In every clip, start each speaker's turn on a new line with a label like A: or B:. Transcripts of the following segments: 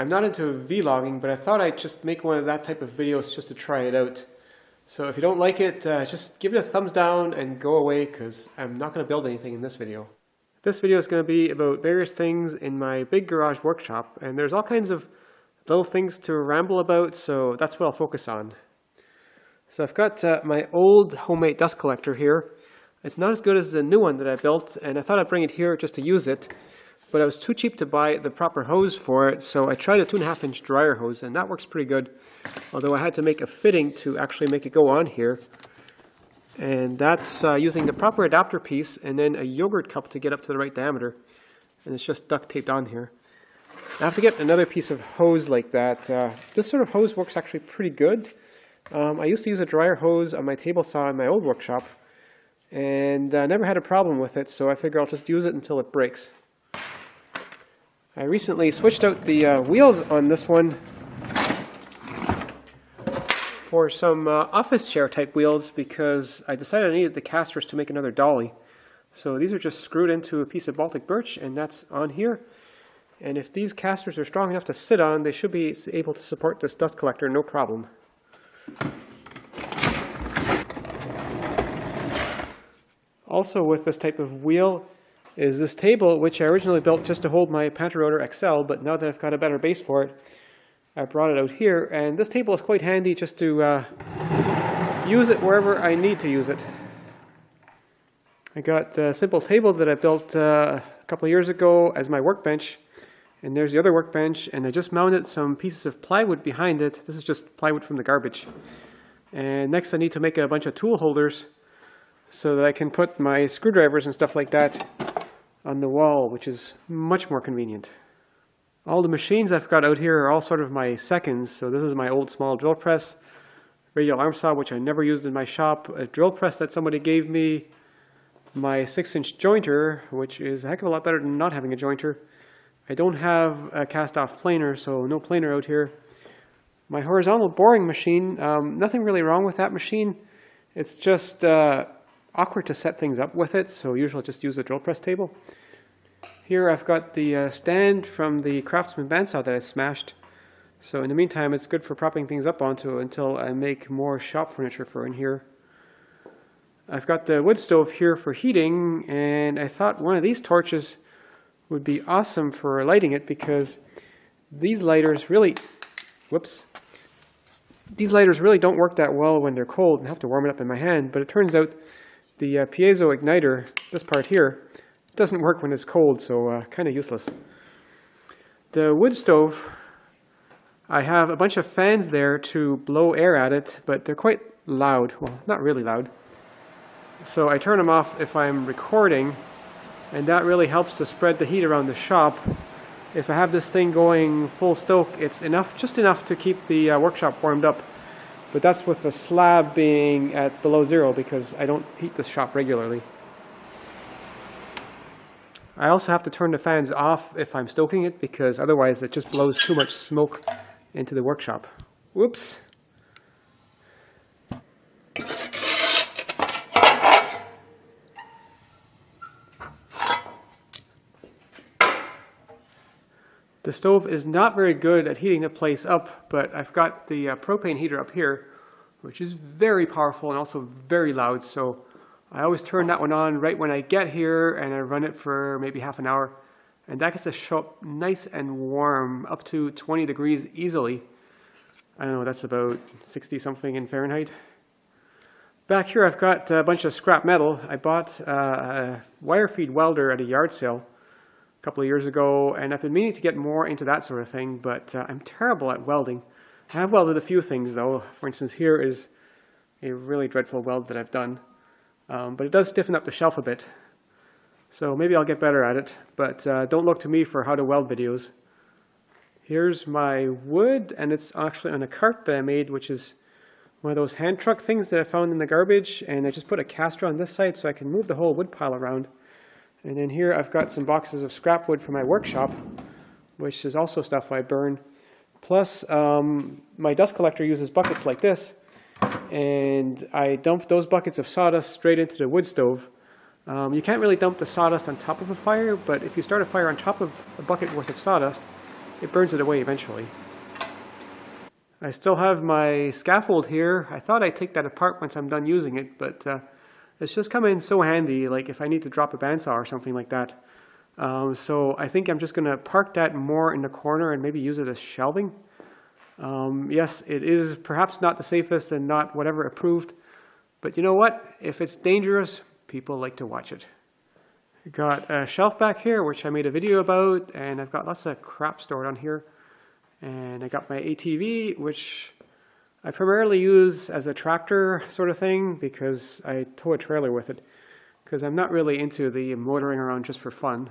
A: I'm not into vlogging, but I thought I'd just make one of that type of videos just to try it out. So if you don't like it, just give it a thumbs down and go away, because I'm not going to build anything in this video. This video is going to be about various things in my big garage workshop, and there's all kinds of little things to ramble about, so that's what I'll focus on. So I've got my old homemade dust collector here. It's not as good as the new one that I built, and I thought I'd bring it here just to use it. But I was too cheap to buy the proper hose for it, so I tried a 2.5-inch dryer hose, and that works pretty good. Although I had to make a fitting to actually make it go on here. And that's using the proper adapter piece and then a yogurt cup to get up to the right diameter. And it's just duct taped on here. I have to get another piece of hose like that. This sort of hose works actually pretty good. I used to use a dryer hose on my table saw in my old workshop, and I never had a problem with it, so I figure I'll just use it until it breaks. I recently switched out the wheels on this one for some office chair type wheels because I decided I needed the casters to make another dolly. So these are just screwed into a piece of Baltic birch, and that's on here. And if these casters are strong enough to sit on, they should be able to support this dust collector no problem. Also with this type of wheel is this table, which I originally built just to hold my Panther Rotor XL, but now that I've got a better base for it, I brought it out here. And this table is quite handy just to use it wherever I need to use it. I got a simple table that I built a couple of years ago as my workbench. And there's the other workbench, and I just mounted some pieces of plywood behind it. This is just plywood from the garbage. And next I need to make a bunch of tool holders so that I can put my screwdrivers and stuff like that on the wall, which is much more convenient. All the machines I've got out here are all sort of my seconds. So this is my old small drill press, radial arm saw, which I never used in my shop, a drill press that somebody gave me, my 6-inch jointer, which is a heck of a lot better than not having a jointer. I don't have a cast-off planer, so no planer out here. My horizontal boring machine, nothing really wrong with that machine. It's just awkward to set things up with it, so usually I'll just use a drill press table. Here I've got the stand from the Craftsman bandsaw that I smashed. So in the meantime, it's good for propping things up onto until I make more shop furniture for in here. I've got the wood stove here for heating, and I thought one of these torches would be awesome for lighting it because these lighters really, these lighters really don't work that well when they're cold and have to warm it up in my hand. But it turns out the piezo igniter, this part here, doesn't work when it's cold, so kind of useless. The wood stove, I have a bunch of fans there to blow air at it, but they're quite loud. Well, not really loud. So I turn them off if I'm recording, and that really helps to spread the heat around the shop. If I have this thing going full stoke, it's enough, just enough to keep the workshop warmed up. But that's with the slab being at below zero because I don't heat the shop regularly. I also have to turn the fans off if I'm stoking it because otherwise it just blows too much smoke into the workshop. Whoops. The stove is not very good at heating the place up, but I've got the propane heater up here, which is very powerful and also very loud. So I always turn that one on right when I get here, and I run it for maybe half an hour. And that gets the shop nice and warm, up to 20 degrees easily. I don't know, that's about 60 something in Fahrenheit. Back here I've got a bunch of scrap metal. I bought a wire feed welder at a yard sale a couple of years ago, and I've been meaning to get more into that sort of thing, but I'm terrible at welding. I have welded a few things though. For instance, here is a really dreadful weld that I've done, but it does stiffen up the shelf a bit. So maybe I'll get better at it, but don't look to me for how to weld videos. Here's my wood, and it's actually on a cart that I made, which is one of those hand truck things that I found in the garbage, and I just put a caster on this side so I can move the whole wood pile around. And then here I've got some boxes of scrap wood from my workshop, which is also stuff I burn. Plus, my dust collector uses buckets like this, and I dump those buckets of sawdust straight into the wood stove. You can't really dump the sawdust on top of a fire, but if you start a fire on top of a bucket worth of sawdust, it burns it away eventually. I still have my scaffold here. I thought I'd take that apart once I'm done using it, but it's just come in so handy, like if I need to drop a bandsaw or something like that. So I think I'm just going to park that more in the corner and maybe use it as shelving. Yes, it is perhaps not the safest and not whatever approved, but you know what? If it's dangerous, people like to watch it. I got a shelf back here, which I made a video about, and I've got lots of crap stored on here. And I got my ATV, which I primarily use as a tractor sort of thing because I tow a trailer with it, because I'm not really into the motoring around just for fun.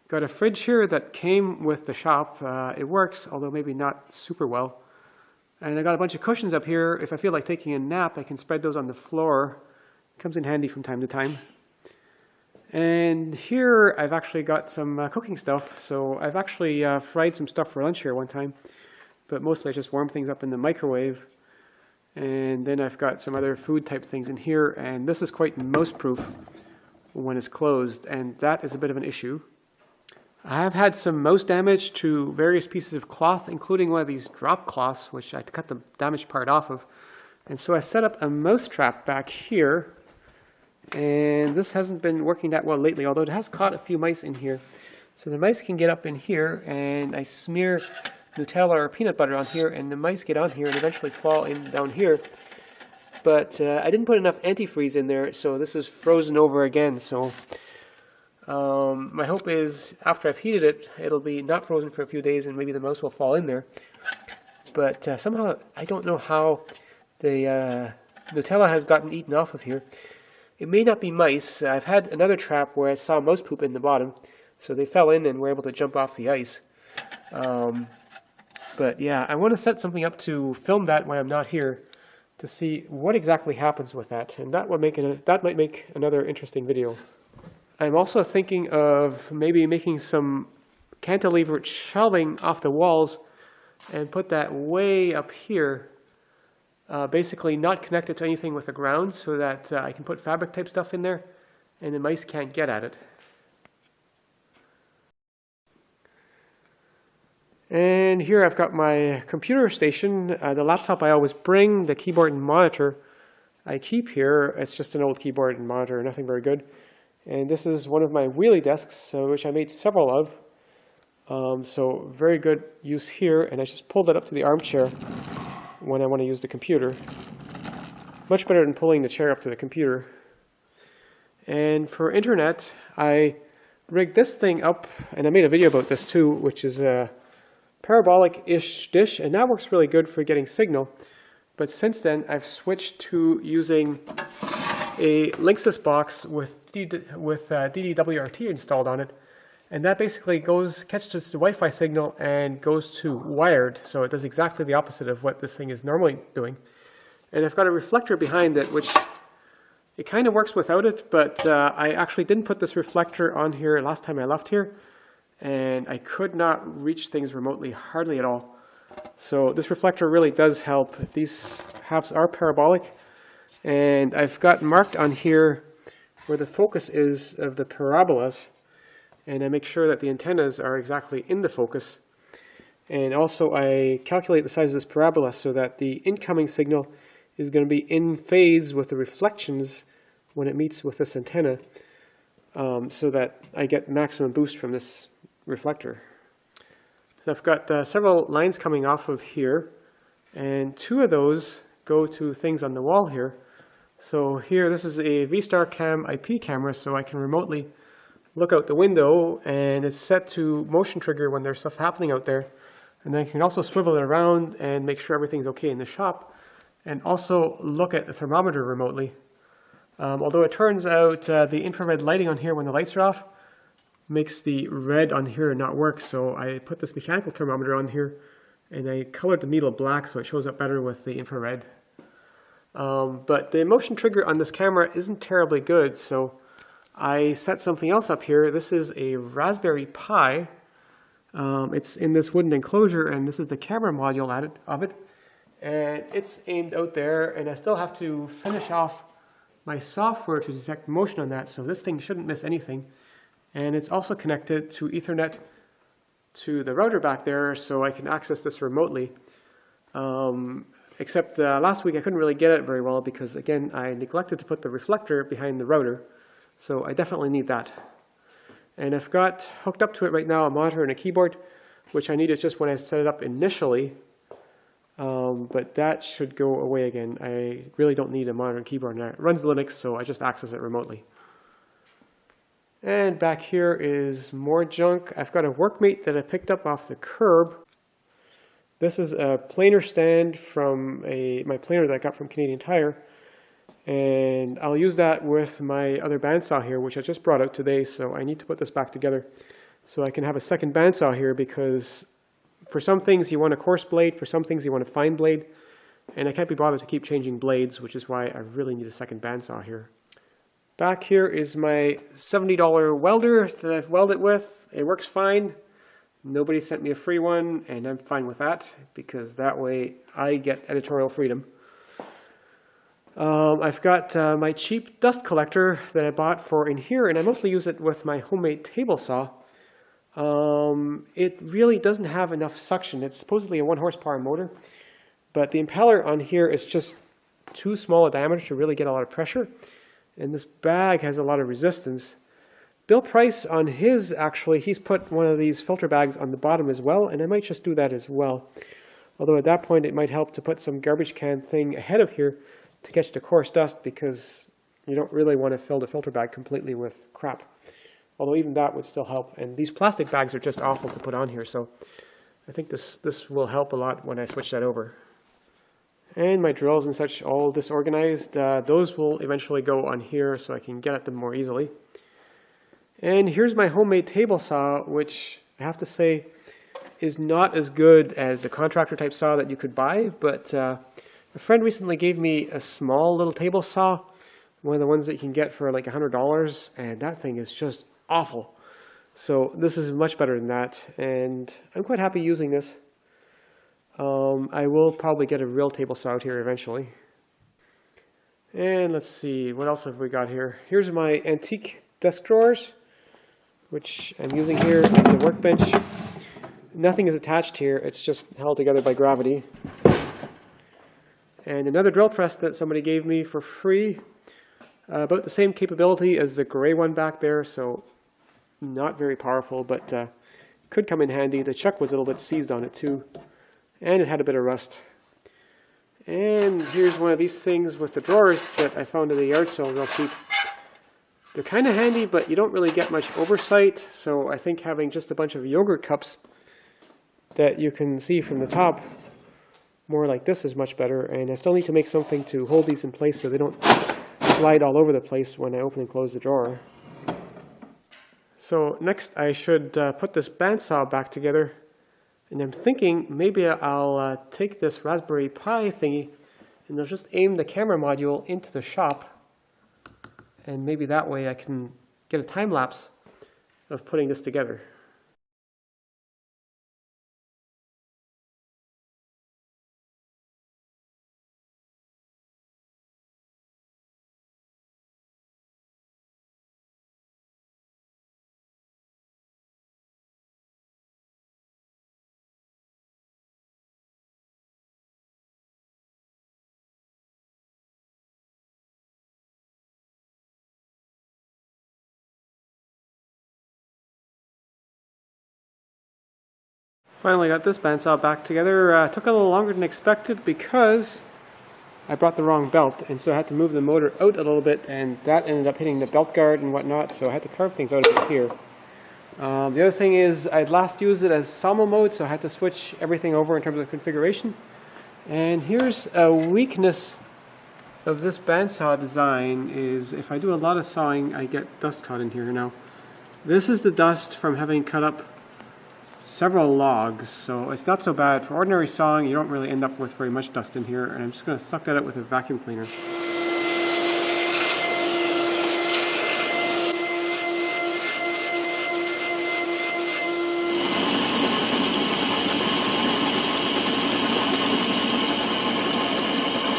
A: Got a fridge here that came with the shop. It works, although maybe not super well. And I got a bunch of cushions up here. If I feel like taking a nap, I can spread those on the floor. It comes in handy from time to time. And here I've actually got some cooking stuff. So I've actually fried some stuff for lunch here one time, but mostly I just warm things up in the microwave. And then I've got some other food type things in here, and this is quite mouse proof when it's closed, and that is a bit of an issue. I have had some mouse damage to various pieces of cloth, including one of these drop cloths, which I cut the damaged part off of. And so I set up a mouse trap back here. And this hasn't been working that well lately, although it has caught a few mice in here. So the mice can get up in here, and I smear Nutella or peanut butter on here, and the mice get on here and eventually fall in down here. But I didn't put enough antifreeze in there, so this is frozen over again. So my hope is after I've heated it, it'll be not frozen for a few days, and maybe the mouse will fall in there. But somehow, I don't know how the Nutella has gotten eaten off of here. It may not be mice. I've had another trap where I saw mouse poop in the bottom, so they fell in and were able to jump off the ice. But yeah, I want to set something up to film that when I'm not here to see what exactly happens with that, and that might make another interesting video. I'm also thinking of maybe making some cantilevered shelving off the walls and put that way up here. Basically not connected to anything with the ground, so that I can put fabric type stuff in there and the mice can't get at it. And here I've got my computer station, the laptop I always bring, the keyboard and monitor I keep here. It's just an old keyboard and monitor, nothing very good. And this is one of my wheelie desks, which I made several of. So very good use here, and I just pulled that up to the armchair when I want to use the computer. Much better than pulling the chair up to the computer. And for internet, I rigged this thing up, and I made a video about this too, which is a parabolic-ish dish, and that works really good for getting signal. But since then, I've switched to using a Linksys box with DDWRT installed on it. And that basically catches the Wi-Fi signal and goes to wired. So it does exactly the opposite of what this thing is normally doing. And I've got a reflector behind it, which it kind of works without it, but I actually didn't put this reflector on here last time I left here. And I could not reach things remotely, hardly at all. So this reflector really does help. These halves are parabolic. And I've got marked on here where the focus is of the parabolas. And I make sure that the antennas are exactly in the focus. And also I calculate the size of this parabola so that the incoming signal is going to be in phase with the reflections when it meets with this antenna, so that I get maximum boost from this reflector. So I've got several lines coming off of here, and two of those go to things on the wall here. So here, this is a V-Star Cam IP camera, so I can remotely look out the window, and it's set to motion trigger when there's stuff happening out there. And then you can also swivel it around and make sure everything's okay in the shop, and also look at the thermometer remotely. Although it turns out the infrared lighting on here when the lights are off makes the red on here not work, so I put this mechanical thermometer on here and I colored the needle black so it shows up better with the infrared. But the motion trigger on this camera isn't terribly good, so I set something else up here. This is a Raspberry Pi. It's in this wooden enclosure, and this is the camera module of it. And it's aimed out there, and I still have to finish off my software to detect motion on that, so this thing shouldn't miss anything. And it's also connected to Ethernet to the router back there so I can access this remotely. Except last week I couldn't really get it very well because, again, I neglected to put the reflector behind the router. So I definitely need that. And I've got hooked up to it right now a monitor and a keyboard, which I needed just when I set it up initially. But that should go away again. I really don't need a monitor and keyboard now. It runs Linux, so I just access it remotely. And back here is more junk. I've got a workmate that I picked up off the curb. This is a planer stand from my planer that I got from Canadian Tire. And I'll use that with my other bandsaw here, which I just brought out today, so I need to put this back together so I can have a second bandsaw here, because for some things you want a coarse blade, for some things you want a fine blade, and I can't be bothered to keep changing blades, which is why I really need a second bandsaw here. Back here is my $70 welder that I've welded with. It works fine. Nobody sent me a free one, and I'm fine with that, because that way I get editorial freedom. I've got my cheap dust collector that I bought for in here, and I mostly use it with my homemade table saw. It really doesn't have enough suction. It's supposedly a 1 horsepower motor, but the impeller on here is just too small a diameter to really get a lot of pressure, and this bag has a lot of resistance. Bill Price on his, actually, he's put one of these filter bags on the bottom as well, and I might just do that as well. Although at that point it might help to put some garbage can thing ahead of here to catch the coarse dust, because you don't really want to fill the filter bag completely with crap. Although even that would still help. And these plastic bags are just awful to put on here, so I think this will help a lot when I switch that over. And my drills and such all disorganized. Those will eventually go on here so I can get at them more easily. And here's my homemade table saw, which I have to say is not as good as a contractor type saw that you could buy, but a friend recently gave me a small little table saw, one of the ones that you can get for like $100, and that thing is just awful. So this is much better than that, and I'm quite happy using this. I will probably get a real table saw out here eventually. And let's see, what else have we got here? Here's my antique desk drawers, which I'm using here as a workbench. Nothing is attached here, it's just held together by gravity. And another drill press that somebody gave me for free, about the same capability as the gray one back there, so not very powerful, but could come in handy. The chuck was a little bit seized on it too, and it had a bit of rust. And here's one of these things with the drawers that I found at a yard sale real cheap. They're kind of handy, but you don't really get much oversight, so I think having just a bunch of yogurt cups that you can see from the top more like this is much better. And I still need to make something to hold these in place so they don't slide all over the place when I open and close the drawer. So next I should put this bandsaw back together, and I'm thinking maybe I'll take this Raspberry Pi thingy and I'll just aim the camera module into the shop, and maybe that way I can get a time lapse of putting this together. Finally got this bandsaw back together. Took a little longer than expected because I brought the wrong belt, and so I had to move the motor out a little bit, and that ended up hitting the belt guard and whatnot, so I had to carve things out of here. The other thing is I'd last used it as sawmill mode, so I had to switch everything over in terms of configuration. And here's a weakness of this bandsaw design is if I do a lot of sawing, I get dust caught in here now. This is the dust from having cut up several logs, so it's not so bad. For ordinary sawing, you don't really end up with very much dust in here, and I'm just going to suck that out with a vacuum cleaner.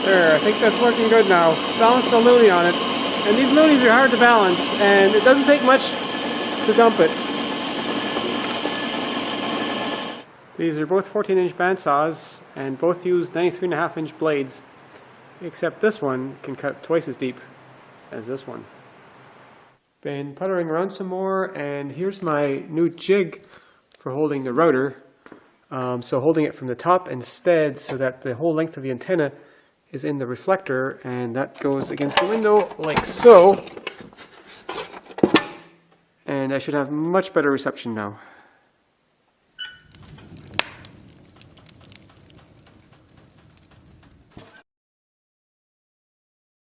A: There, I think that's working good now. Balanced a loonie on it, and these loonies are hard to balance, and it doesn't take much to dump it. These are both 14-inch bandsaws and both use 93.5-inch blades, except this one can cut twice as deep as this one. Been puttering around some more, and here's my new jig for holding the router. So holding it from the top instead so that the whole length of the antenna is in the reflector, and that goes against the window like so. And I should have much better reception now.